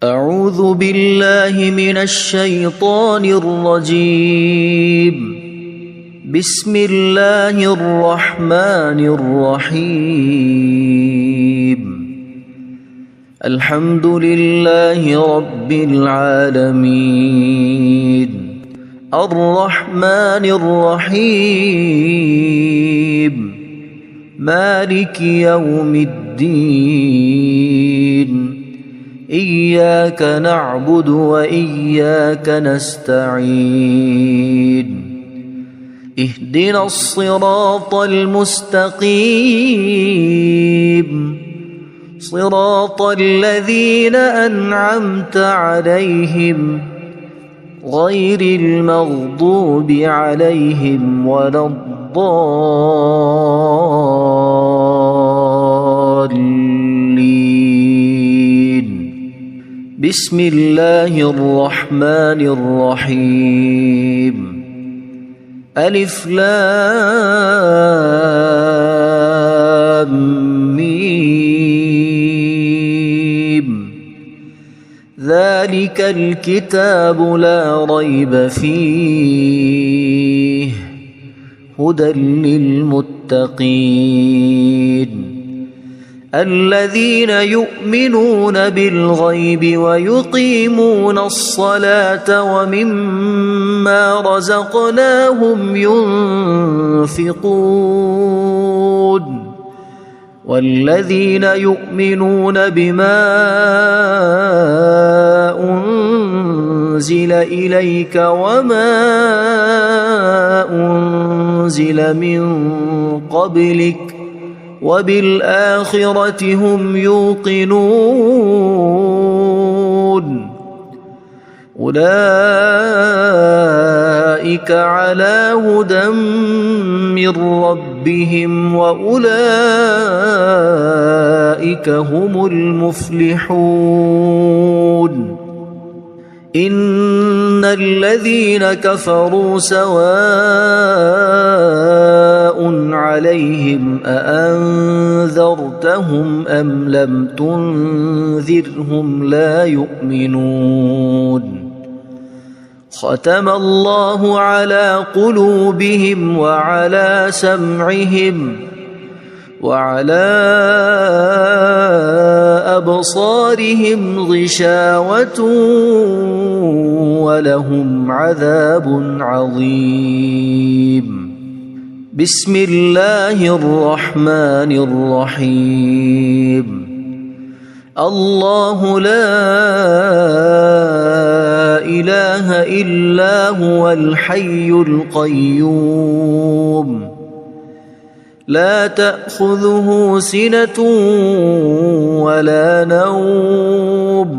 أعوذ بالله من الشيطان الرجيم. بسم الله الرحمن الرحيم. الحمد لله رب العالمين الرحمن الرحيم مالك يوم الدين إياك نعبد وإياك نستعين اهدنا الصراط المستقيم صراط الذين أنعمت عليهم غير المغضوب عليهم ولا الضالين. بسم الله الرحمن الرحيم. ألف لام ميم. ذلك الكتاب لا ريب فيه هدى للمتقين الذين يؤمنون بالغيب ويقيمون الصلاة ومما رزقناهم ينفقون والذين يؤمنون بما أنزل إليك وما أنزل من قبلك وبالآخرة هم يوقنون أولئك على هدى من ربهم وأولئك هم المفلحون. إن الذين كفروا سواء عليهم أأنذرتهم أم لم تنذرهم لا يؤمنون. ختم الله على قلوبهم وعلى سمعهم وعلى أبصارهم غشاوة ولهم عذاب عظيم. بسم الله الرحمن الرحيم. الله لا إله إلا هو الحي القيوم لا تأخذه سنة ولا نوم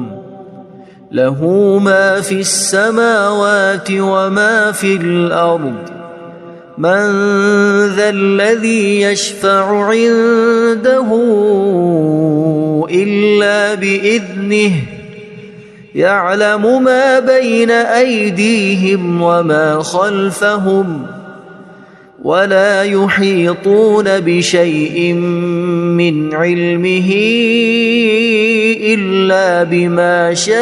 له ما في السماوات وما في الأرض. من ذا الذي يشفع عنده إلا بإذنه يعلم ما بين أيديهم وما خلفهم ولا يحيطون بشيء من علمه إلا بما شاء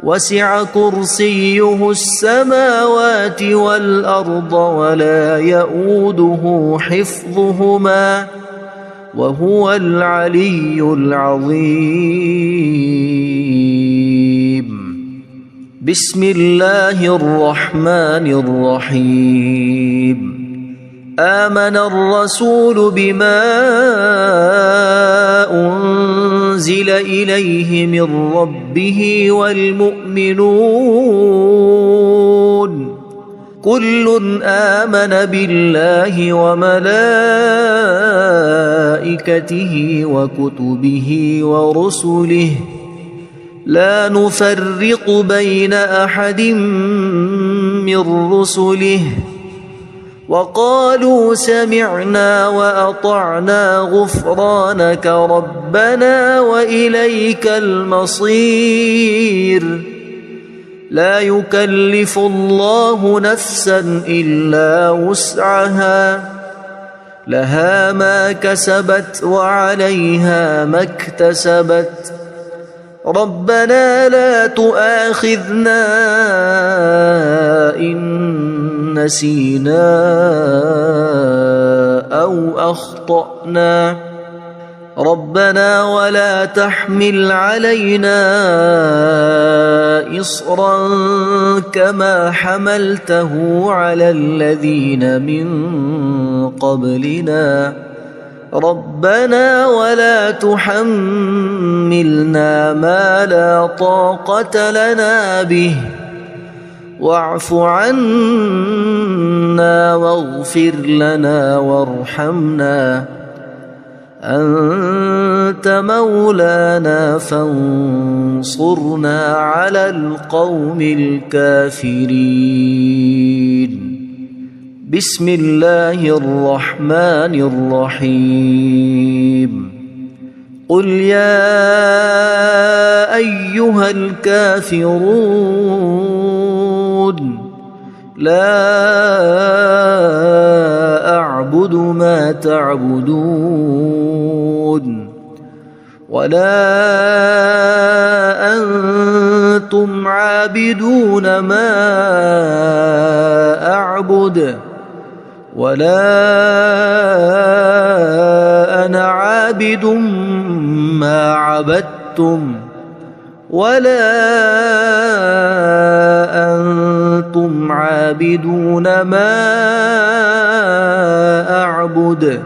وسع كرسيه السماوات والأرض ولا يؤوده حفظهما وهو العلي العظيم. بسم الله الرحمن الرحيم. آمن الرسول بما أنزل إليه من ربه والمؤمنون كل آمن بالله وملائكته وكتبه ورسله لا نفرق بين أحد من رسله وقالوا سمعنا وأطعنا غفرانك ربنا وإليك المصير. لا يكلف الله نفسا إلا وسعها لها ما كسبت وعليها ما اكتسبت ربنا لا تؤاخذنا إن نسينا أو أخطأنا ربنا ولا تحمل علينا إصرا كما حملته على الذين من قبلنا ربنا ولا تحملنا ما لا طاقة لنا به واعف عنا واغفر لنا وارحمنا أنت مولانا فانصرنا على القوم الكافرين بسم الله الرحمن الرحيم قل يا أيها الكافرون لا أعبد ما تعبدون ولا أنتم عابدون ما أعبد ولا أنا عابد ما عبدتم ولا أنتم عابدون ما أعبد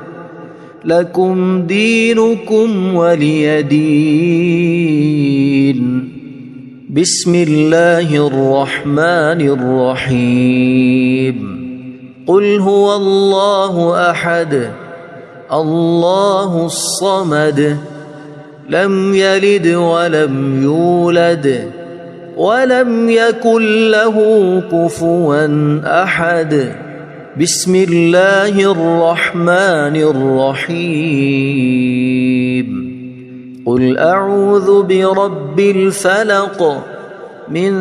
لكم دينكم ولي دين بسم الله الرحمن الرحيم قل هو الله أحد الله الصمد لم يلد ولم يولد ولم يكن له كفوا أحد بسم الله الرحمن الرحيم قل أعوذ برب الفلق من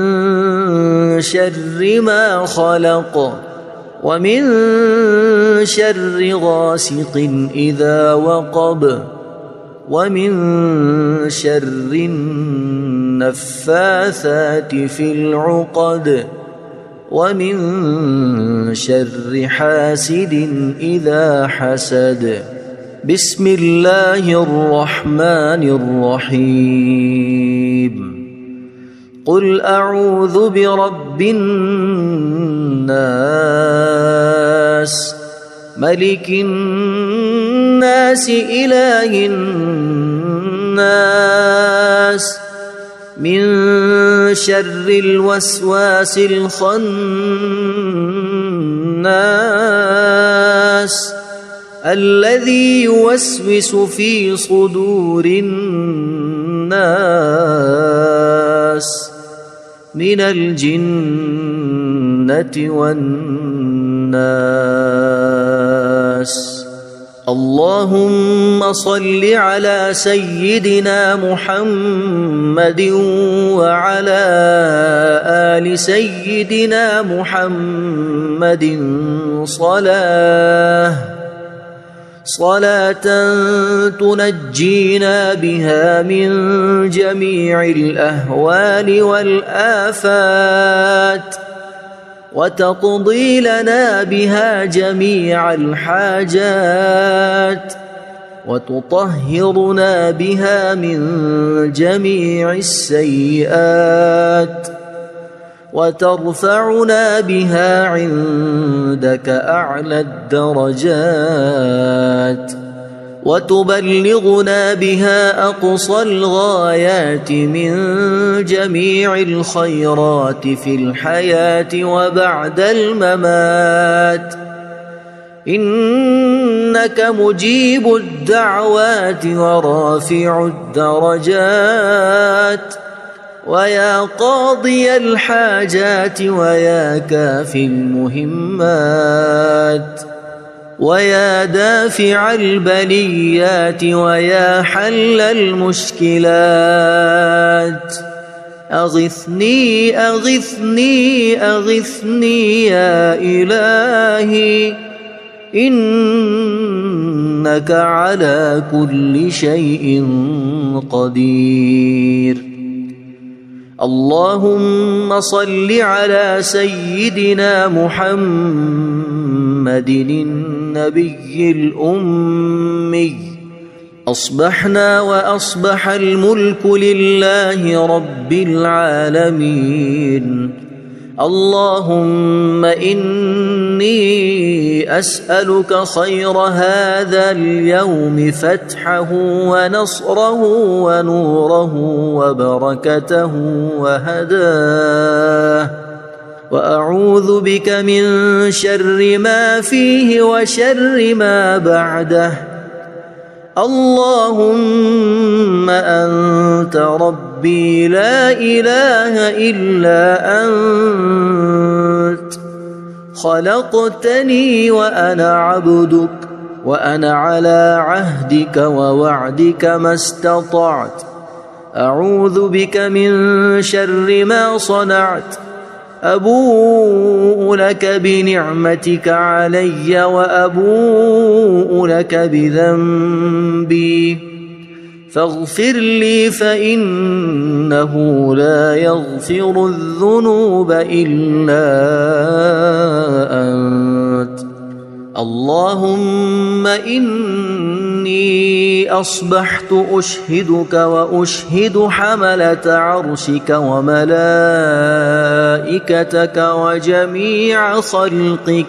شر ما خلق ومن شر غاسق إذا وقب ومن شر النفاثات في العقد ومن شر حاسد إذا حسد بسم الله الرحمن الرحيم قل أعوذ برب الناس ملك الناس إله الناس من شر الوسواس الخناس الذي يوسوس في صدور الناس من الجنة والناس اللهم صل على سيدنا محمد وعلى آل سيدنا محمد صلاة تنجينا بها من جميع الأهوال والآفات وتقضي لنا بها جميع الحاجات وتطهرنا بها من جميع السيئات وترفعنا بها عندك أعلى الدرجات وتبلغنا بها أقصى الغايات من جميع الخيرات في الحياة وبعد الممات إنك مجيب الدعوات ورافع الدرجات ويا قاضي الحاجات ويا كافي المهمات ويا دافع البليات ويا حل المشكلات أغثني أغثني أغثني يا إلهي إنك على كل شيء قدير. اللهم صل على سيدنا محمد النبي الأمي. أصبحنا وأصبح الملك لله رب العالمين. اللهم إني أسألك خير هذا اليوم، فتحه ونصره ونوره وبركته وهداه، وأعوذ بك من شر ما فيه وشر ما بعده. اللهم أنت ربي لا إله إلا أنت، خلقتني وأنا عبدك، وأنا على عهدك ووعدك ما استطعت. أعوذ بك من شر ما صنعت. أبوء لك بنعمتك علي وأبوء لك بذنبي، فاغفر لي فإنه لا يغفر الذنوب إلا أنت. اللهم إني أصبحت أشهدك وأشهد حملة عرشك وملائكتك وجميع خلقك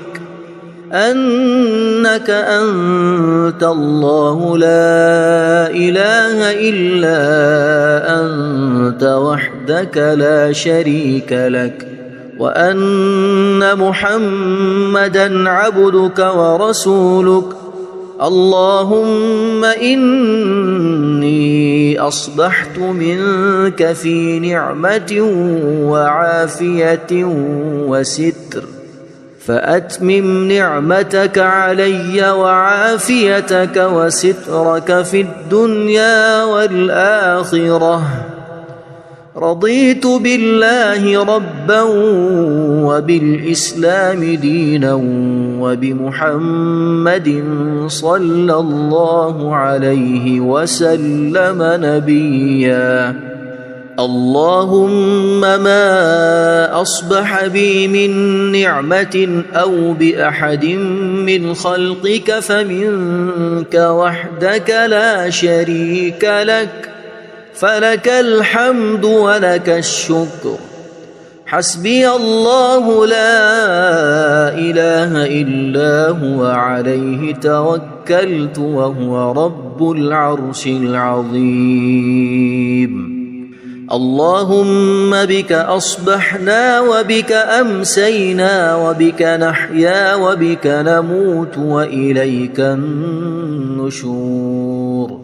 أنك أنت الله لا إله إلا أنت وحدك لا شريك لك، وأن محمدًا عبدك ورسولك. اللهم إني أصبحت منك في نعمة وعافية وستر، فأتمم نعمتك علي وعافيتك وسترك في الدنيا والآخرة. رضيت بالله ربا وبالإسلام دينا وبمحمد صلى الله عليه وسلم نبيا. اللهم ما أصبح بي من نعمة أو بأحد من خلقك فمنك وحدك لا شريك لك، فلك الحمد ولك الشكر. حسبي الله لا إله إلا هو عليه توكلت وهو رب العرش العظيم. اللهم بك أصبحنا وبك أمسينا وبك نحيا وبك نموت وإليك النشور.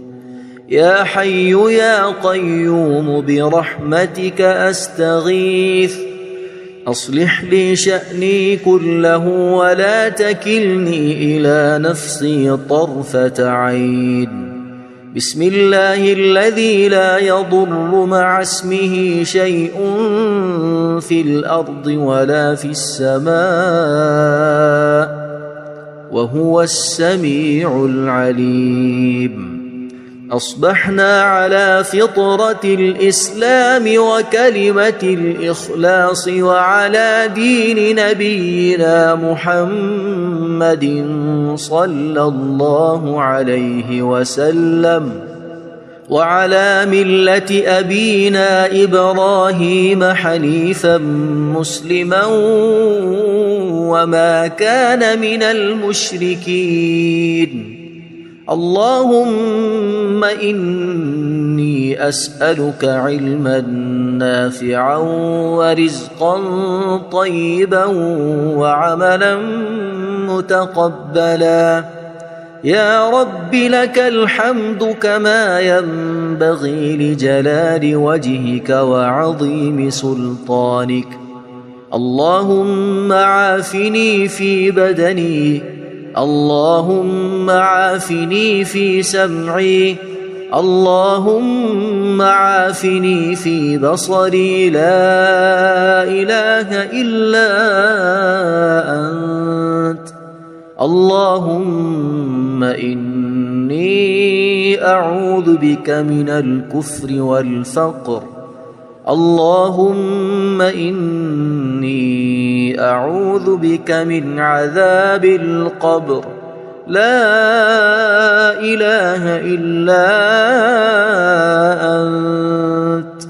يا حي يا قيوم برحمتك أستغيث، أصلح لي شأني كله ولا تكلني إلى نفسي طرفة عين. بسم الله الذي لا يضر مع اسمه شيء في الأرض ولا في السماء، وهو السميع العليم. أصبحنا على فطرة الإسلام وكلمة الإخلاص وعلى دين نبينا محمد صلى الله عليه وسلم، وعلى ملة أبينا إبراهيم حنيفا مسلما وما كان من المشركين. اللهم إني أسألك علما نافعا ورزقا طيبا وعملا متقبلا. يا رب لك الحمد كما ينبغي لجلال وجهك وعظيم سلطانك. اللهم عافني في بدني، اللهم عافني في سمعي، اللهم عافني في بصري. لا إله إلا أنت. اللهم إني أعوذ بك من الكفر والفقر. اللهم إني أعوذ بك من عذاب القبر. لا إله إلا أنت.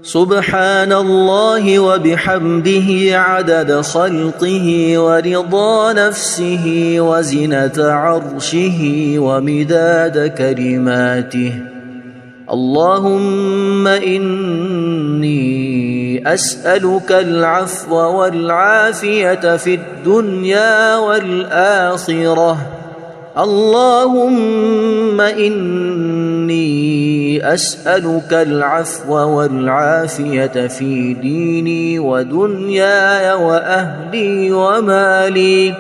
سبحان الله وبحمده عدد خلقه ورضا نفسه وزنة عرشه ومداد كلماته. اللهم إني أسألك العفو والعافية في الدنيا والآخرة. اللهم إني أسألك العفو والعافية في ديني ودنياي وأهلي ومالي.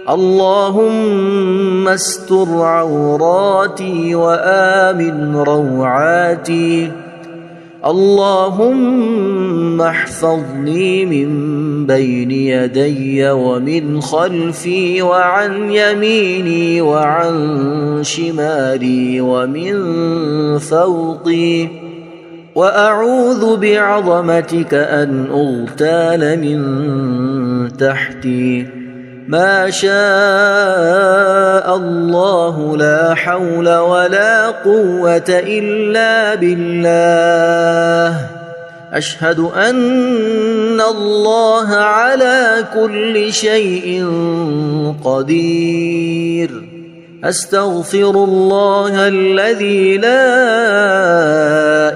اللهم استر عوراتي وآمن روعاتي. اللهم احفظني من بين يدي ومن خلفي وعن يميني وعن شمالي ومن فوقي. وأعوذ بعظمتك أن أغتال من تحتي. ما شاء الله لا حول ولا قوة إلا بالله. أشهد أن الله على كل شيء قدير. أستغفر الله الذي لا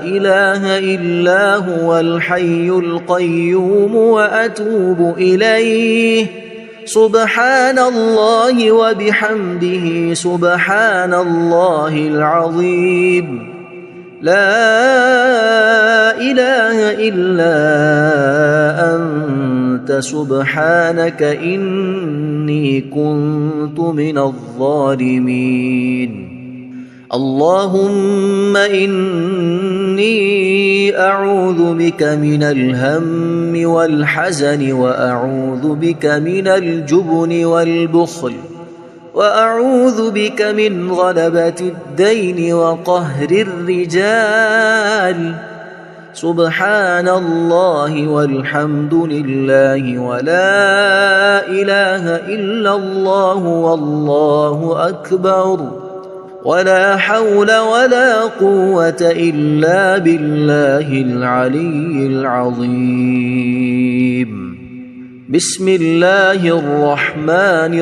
إله إلا هو الحي القيوم وأتوب إليه. سبحان الله وبحمده سبحان الله العظيم. لا إله إلا أنت سبحانك إني كنت من الظالمين. اللهم إني أعوذ بك من الهم والحزن وأعوذ بك من الجبن والبخل وأعوذ بك من غلبة الدين وقهر الرجال. سبحان الله والحمد لله ولا إله إلا الله والله أكبر ولا حول ولا قوة إلا بالله العلي العظيم. بسم الله الرحمن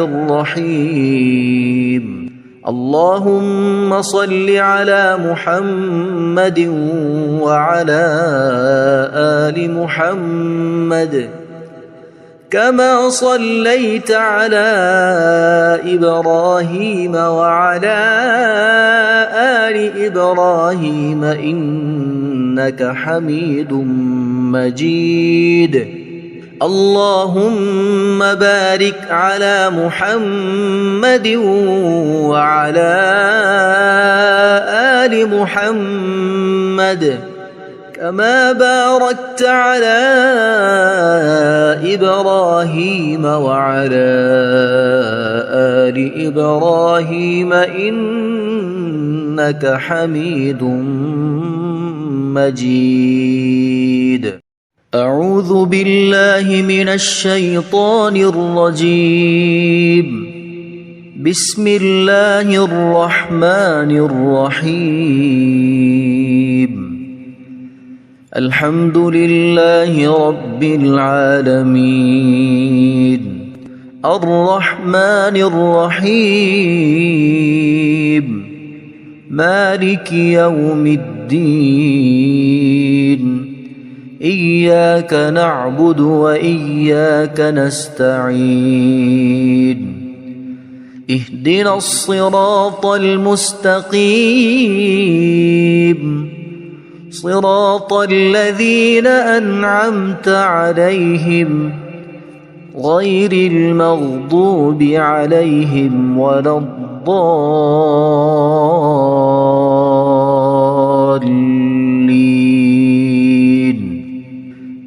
الرحيم. اللهم صل على محمد وعلى آل محمد كما صليت على إبراهيم وعلى آل إبراهيم إنك حميد مجيد. اللهم بارك على محمد وعلى آل محمد كما باركت على إبراهيم وعلى آل إبراهيم إنك حميد مجيد. أعوذ بالله من الشيطان الرجيم. بسم الله الرحمن الرحيم. الحمد لله رب العالمين. الرحمن الرحيم. مالك يوم الدين. إياك نعبد وإياك نستعين. اهدنا الصراط المستقيم. صراط الذين أنعمت عليهم غير المغضوب عليهم ولا الضالين.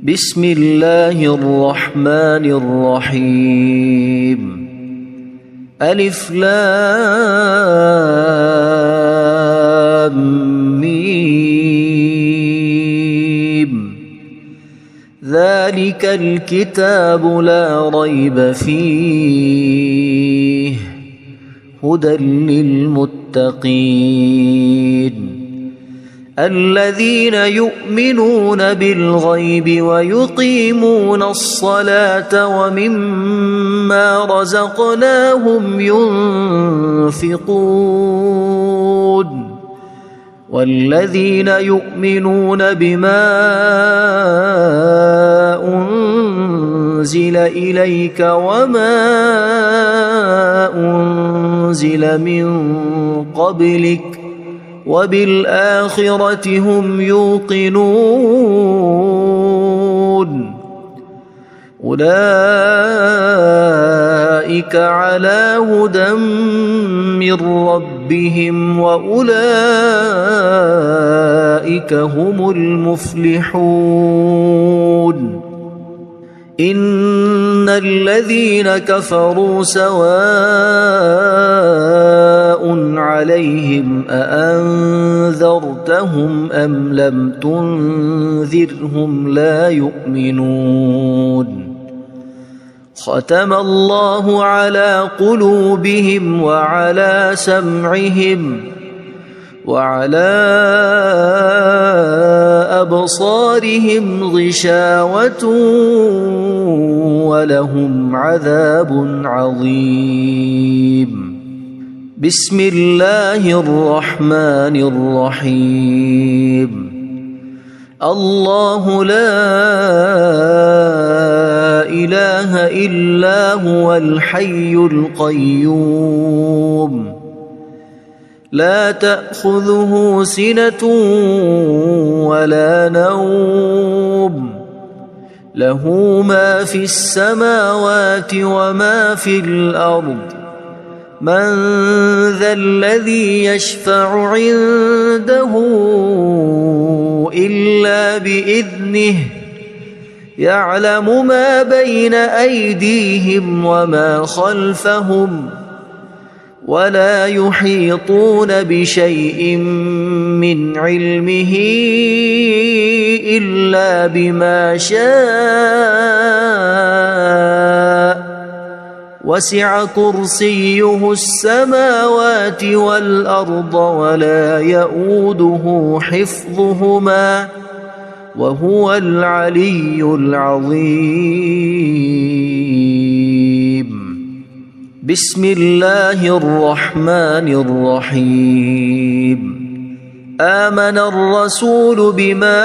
بسم الله الرحمن الرحيم. ألف لام ميم ذلك الكتاب لا ريب فيه هدى للمتقين الذين يؤمنون بالغيب ويقيمون الصلاة ومما رزقناهم ينفقون والذين يؤمنون بما أنزل إليك وما أنزل من قبلك وبالآخرة هم يوقنون أولئك على هدى من ربهم وأولئك هم المفلحون إن الذين كفروا سواء عليهم أأنذرتهم أم لم تنذرهم لا يؤمنون ختم الله على قلوبهم وعلى سمعهم وعلى أبصارهم غشاوة ولهم عذاب عظيم بسم الله الرحمن الرحيم الله لا إله إلا هو الحي القيوم لا تأخذه سنة ولا نوم له ما في السماوات وما في الأرض من ذا الذي يشفع عنده إلا بإذنه يعلم ما بين أيديهم وما خلفهم ولا يحيطون بشيء من علمه إلا بما شاء وسع كرسيه السماوات والأرض ولا يؤوده حفظهما وهو العلي العظيم بسم الله الرحمن الرحيم آمن الرسول بما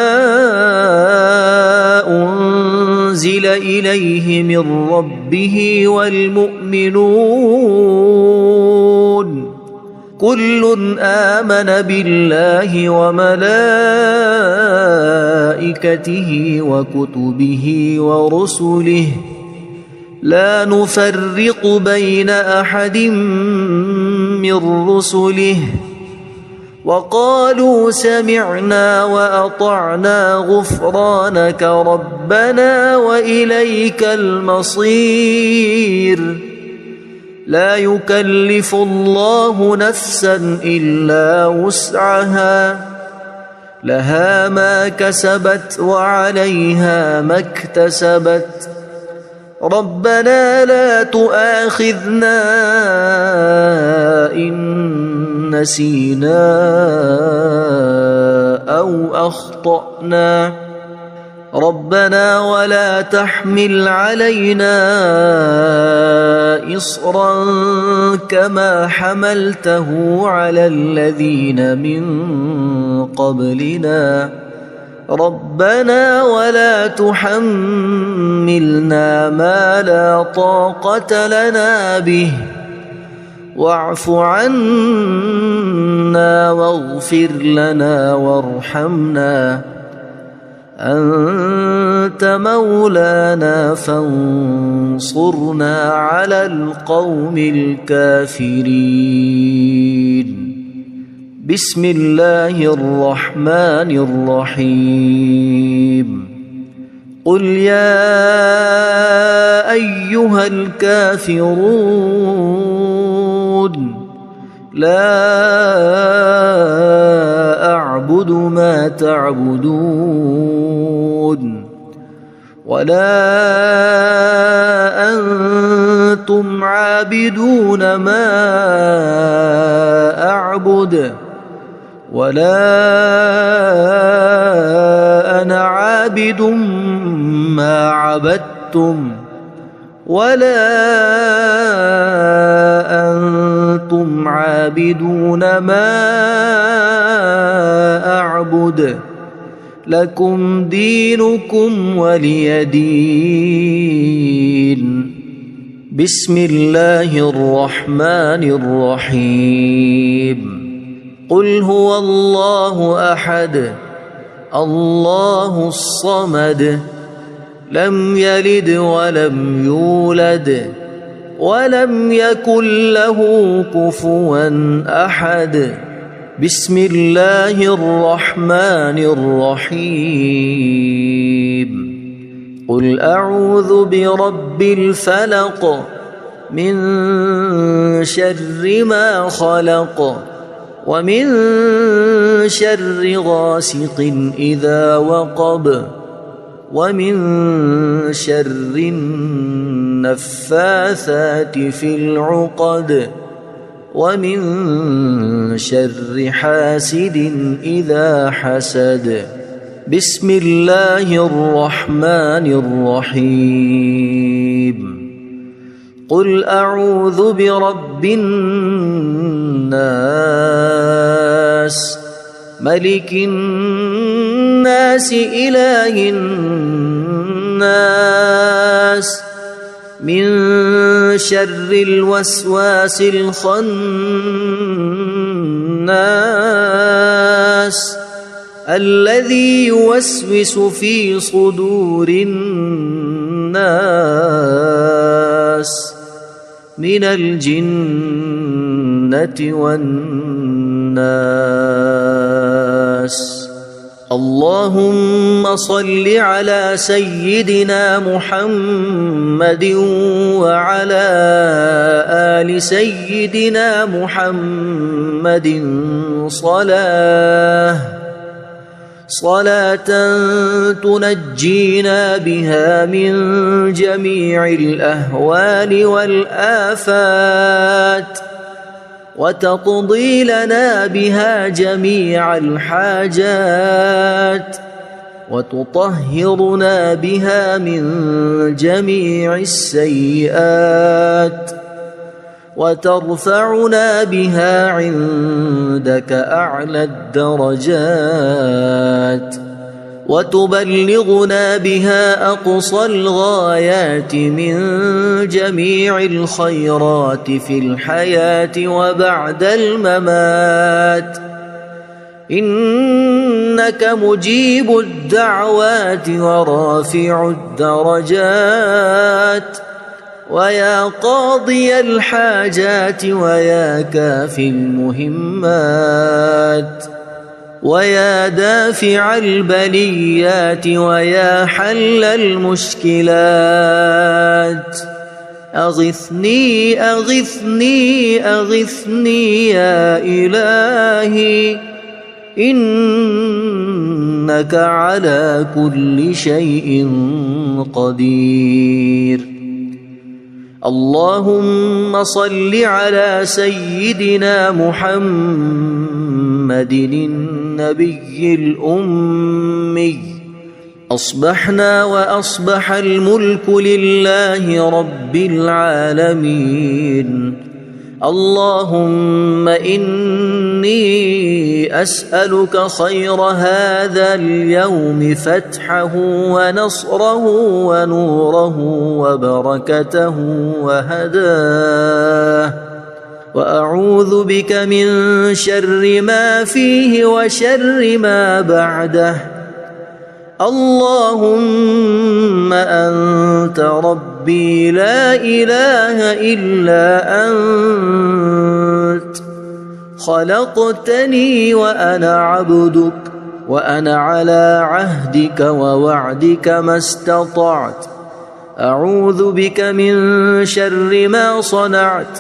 أنزل إليه من ربه والمؤمنون كل آمن بالله وملائكته وكتبه ورسله لا نفرق بين أحد من رسله وقالوا سمعنا وأطعنا غفرانك ربنا وإليك المصير لا يكلف الله نفسا إلا وسعها لها ما كسبت وعليها ما اكتسبت ربنا لا تؤاخذنا إن نسينا أو أخطأنا ربنا ولا تحمل علينا إصرا كما حملته على الذين من قبلنا ربنا ولا تحملنا ما لا طاقة لنا به واعف عنا واغفر لنا وارحمنا أنت مولانا فانصرنا على القوم الكافرين بسم الله الرحمن الرحيم قل يا أيها الكافرون لا أعبد ما تعبدون ولا أنتم عابدون ما أعبد ولا أنا عابد ما عبدتم ولا أنتم عابدون ما أعبد لكم دينكم ولي دين. بسم الله الرحمن الرحيم. قل هو الله أحد الله الصمد لم يلد ولم يولد ولم يكن له كفوا أحد. بسم الله الرحمن الرحيم. قل أعوذ برب الفلق من شر ما خلق ومن شر غاسق إذا وقب ومن شر النفاثات في العقد ومن شر حاسد إذا حسد. بسم الله الرحمن الرحيم. قل أعوذ برب الناس ملك الناس إله الناس من شر الوسواس الخناس الذي يوسوس في صدور الناس من الجنة والناس. اللهم صل على سيدنا محمد وعلى آل سيدنا محمد صلاة تنجينا بها من جميع الأهوال والآفات وتقضي لنا بها جميع الحاجات وتطهرنا بها من جميع السيئات وترفعنا بها عندك أعلى الدرجات وتبلغنا بها أقصى الغايات من جميع الخيرات في الحياة وبعد الممات. إنك مجيب الدعوات ورافع الدرجات ويا قاضي الحاجات ويا كافي المهمات ويا دافع البليات ويا حل المشكلات. أغثني أغثني أغثني يا إلهي إنك على كل شيء قدير. اللهم صل على سيدنا محمد النبي الأمي. أصبحنا وأصبح الملك لله رب العالمين. اللهم إني أسألك خير هذا اليوم فتحه ونصره ونوره وبركته وهداه وأعوذ بك من شر ما فيه وشر ما بعده. اللهم أنت ربي لا إله إلا أنت خلقتني وأنا عبدك وأنا على عهدك ووعدك ما استطعت. أعوذ بك من شر ما صنعت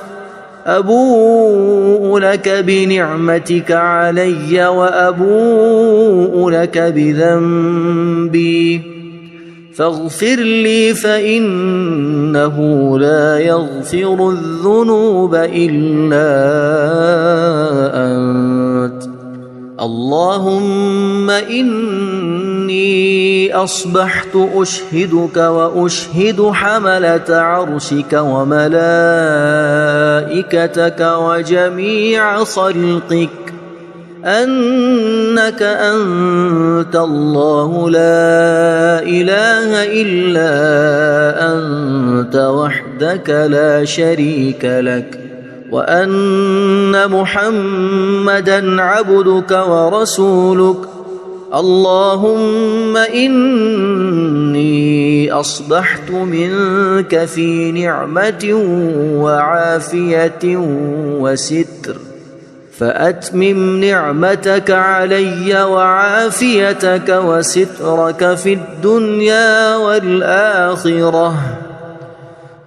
أبوء لك بنعمتك علي وأبوء لك بذنبي فاغفر لي فإنه لا يغفر الذنوب إلا أنت. اللهم إني أصبحت أشهدك وأشهد حملة عرشك وملائكتك وجميع خلقك أنك أنت الله لا إله إلا أنت وحدك لا شريك لك وأن محمدًا عبدك ورسولك. اللهم إني أصبحت منك في نعمة وعافية وستر فأتمم نعمتك علي وعافيتك وسترك في الدنيا والآخرة.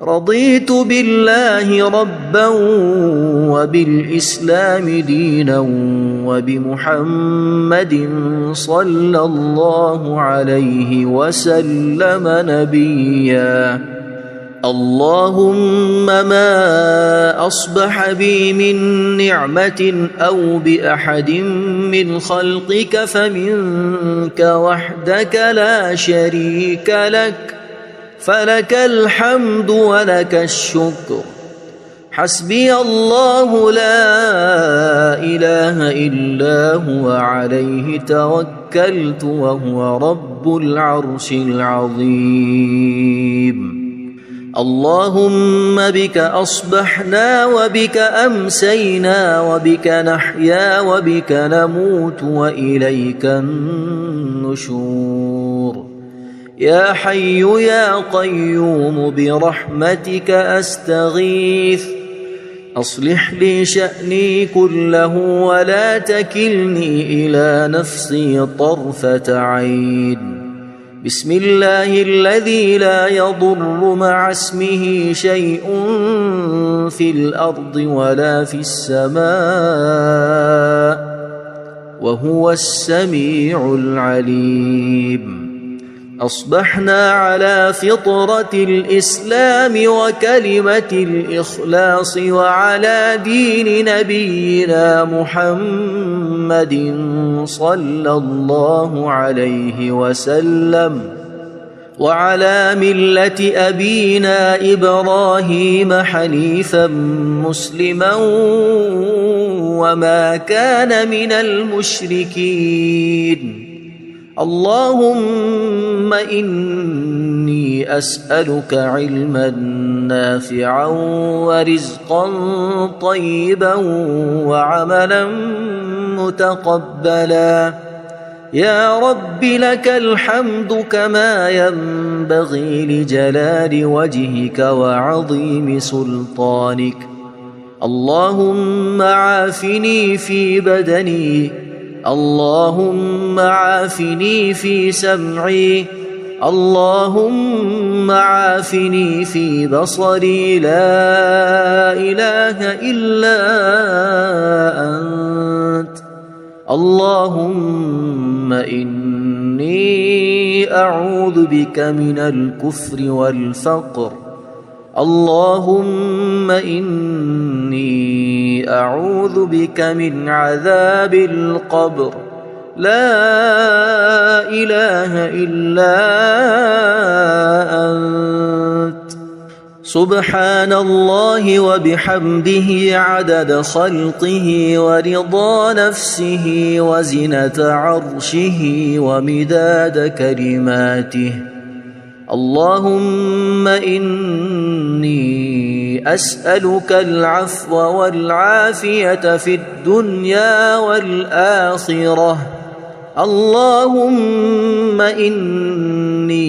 رضيت بالله ربا وبالإسلام دينا وبمحمد صلى الله عليه وسلم نبيا. اللهم ما أصبح بي من نعمة أو بأحد من خلقك فمنك وحدك لا شريك لك فلك الحمد ولك الشكر. حسبي الله لا إله إلا هو عليه توكلت وهو رب العرش العظيم. اللهم بك أصبحنا وبك أمسينا وبك نحيا وبك نموت وإليك النشور. يا حي يا قيوم برحمتك أستغيث أصلح لي شأني كله ولا تكلني إلى نفسي طرفة عين. بسم الله الذي لا يضر مع اسمه شيء في الأرض ولا في السماء وهو السميع العليم. أصبحنا على فطرة الإسلام وكلمة الإخلاص وعلى دين نبينا محمد صلى الله عليه وسلم وعلى ملة أبينا إبراهيم حنيفا مسلما وما كان من المشركين. اللهم إني أسألك علما نافعا ورزقا طيبا وعملا متقبلا. يا رب لك الحمد كما ينبغي لجلال وجهك وعظيم سلطانك. اللهم عافني في بدني اللهم عافني في سمعي اللهم عافني في بصري لا إله إلا أنت. اللهم إني أعوذ بك من الكفر والفقر. اللهم إني أعوذ بك من عذاب القبر. لا إله إلا أنت. سبحان الله وبحمده عدد خلقه ورضا نفسه وزنة عرشه ومداد كلماته. اللهم إني أسألك العفو والعافية في الدنيا والآخرة. اللهم إني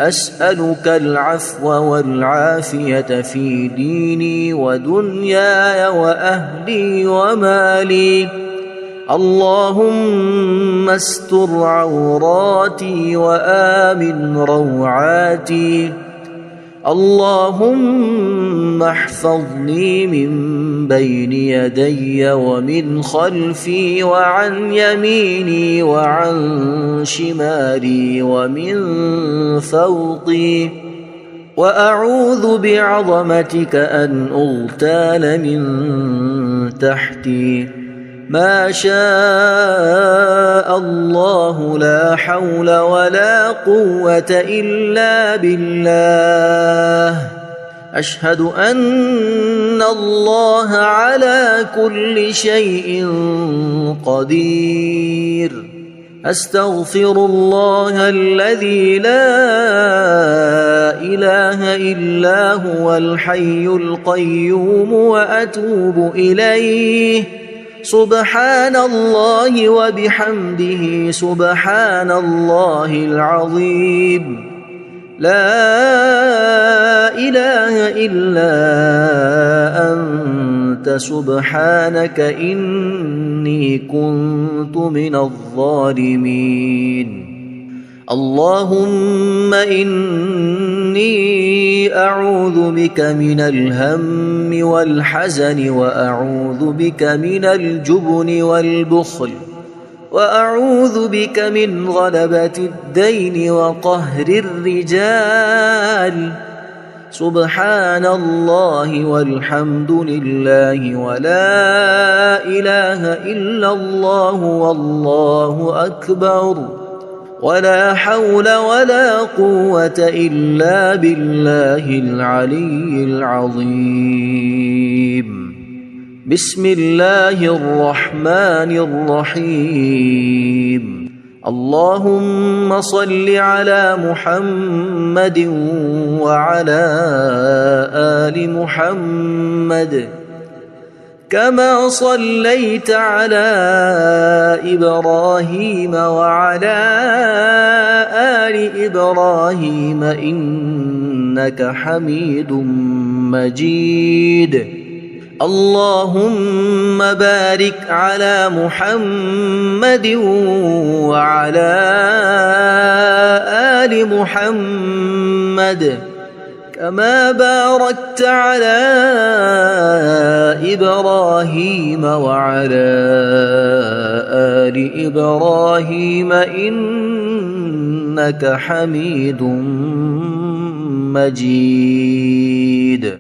أسألك العفو والعافية في ديني ودنياي وأهلي ومالي. اللهم استر عوراتي وآمن روعاتي. اللهم احفظني من بين يدي ومن خلفي وعن يميني وعن شمالي ومن فوقي، وأعوذ بعظمتك أن أغتال من تحتي. ما شاء الله لا حول ولا قوة إلا بالله. أشهد أن الله على كل شيء قدير. أستغفر الله الذي لا إله إلا هو الحي القيوم وأتوب إليه. سبحان الله وبحمده سبحان الله العظيم. لا إله إلا أنت سبحانك إني كنت من الظالمين. اللهم إني أعوذ بك من الهم والحزن، وأعوذ بك من الجبن والبخل، وأعوذ بك من غلبة الدين وقهر الرجال. سبحان الله والحمد لله ولا إله إلا الله والله أكبر، ولا حول ولا قوة إلا بالله العلي العظيم. بسم الله الرحمن الرحيم. اللهم صل على محمد وعلى آل محمد كما صليت على إبراهيم وعلى آل إبراهيم إنك حميد مجيد. اللهم بارك على محمد وعلى آل محمد كما باركت على إبراهيم وعلى آل إبراهيم إنك حميد مجيد.